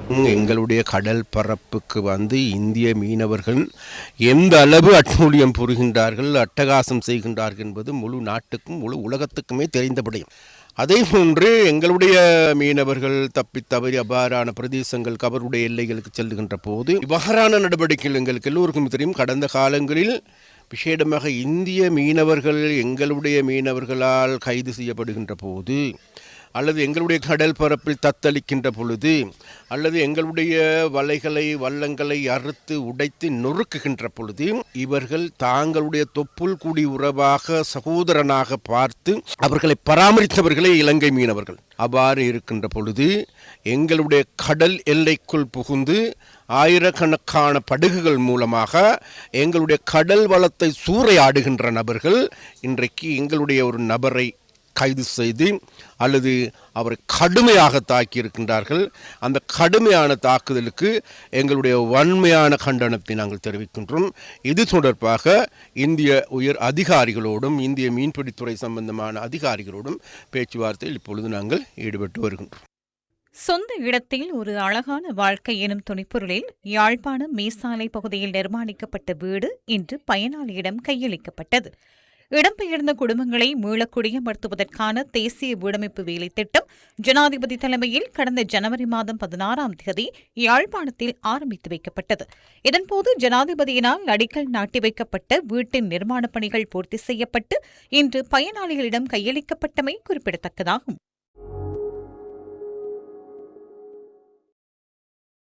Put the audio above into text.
எங்களுடைய கடல் பரப்புக்கு இந்திய மீனவர்கள் எந்த அளவு அட்டூழியம் புரிகின்றார்கள், அட்டகாசம் செய்கின்றார்கள் என்பது முழு நாட்டுக்கும் முழு உலகத்துக்குமே தெரிந்தபடியும். அதே போன்று எங்களுடைய மீனவர்கள் தப்பித்தவறி அவ்வாறான பிரதேசங்கள் அவருடைய எல்லைகளுக்கு செல்லுகின்ற போது இவ்வாறான நடவடிக்கைகள் எங்களுக்கு எல்லோருக்கும் தெரியும். கடந்த காலங்களில் விசேடமாக இந்திய மீனவர்கள் எங்களுடைய மீனவர்களால் கைது செய்யப்படுகின்ற போது, அல்லது எங்களுடைய கடல் பரப்பில் தத்தளிக்கின்ற பொழுது, அல்லது எங்களுடைய வலைகளை வள்ளங்களை அறுத்து உடைத்து நொறுக்குகின்ற பொழுது இவர்கள் தாங்களுடைய தொப்புள் குடி உறவாக சகோதரனாக பார்த்து அவர்களை பராமரித்தவர்களே இலங்கை மீனவர்கள். அவ்வாறு இருக்கின்ற பொழுது எங்களுடைய கடல் எல்லைக்குள் புகுந்து ஆயிரக்கணக்கான படகுகள் மூலமாக எங்களுடைய கடல் வளத்தை சூறையாடுகின்ற நபர்கள் இன்றைக்கு எங்களுடைய ஒரு நபரை கைது செய்து அல்லது அவரை கடுமையாக தாக்கியிருக்கின்றார்கள். அந்த கடுமையான தாக்குதலுக்கு எங்களுடைய வன்மையான கண்டனத்தை நாங்கள் தெரிவிக்கின்றோம். இது தொடர்பாக இந்திய உயர் அதிகாரிகளோடும் இந்திய மீன்பிடித்துறை சம்பந்தமான அதிகாரிகளோடும் பேச்சுவார்த்தையில் இப்பொழுது நாங்கள் ஈடுபட்டு வருகின்றோம். சொந்த இடத்தில் ஒரு அழகான வாழ்க்கை எனும் துணைப்பொருளில் யாழ்ப்பாணம் மீசாலை பகுதியில் நிர்மாணிக்கப்பட்ட வீடு இன்று பயனாளியிடம் கையளிக்கப்பட்டது. இடம்பெயர்ந்த குடும்பங்களை மீளக் குடியமர்த்துவதற்கான தேசிய வீடமைப்பு வேலை திட்டம் ஜனாதிபதி தலைமையில் கடந்த ஜனவரி மாதம் 16ஆம் தேதி யாழ்ப்பாணத்தில் ஆரம்பித்து வைக்கப்பட்டது. இதன்போது ஜனாதிபதியினால் அடிக்கல் நாட்டி வைக்கப்பட்ட வீட்டின் நிர்மாணப் பணிகள் பூர்த்தி செய்யப்பட்டு இன்று பயனாளிகளிடம் கையளிக்கப்பட்டமை குறிப்பிடத்தக்கதாகும்.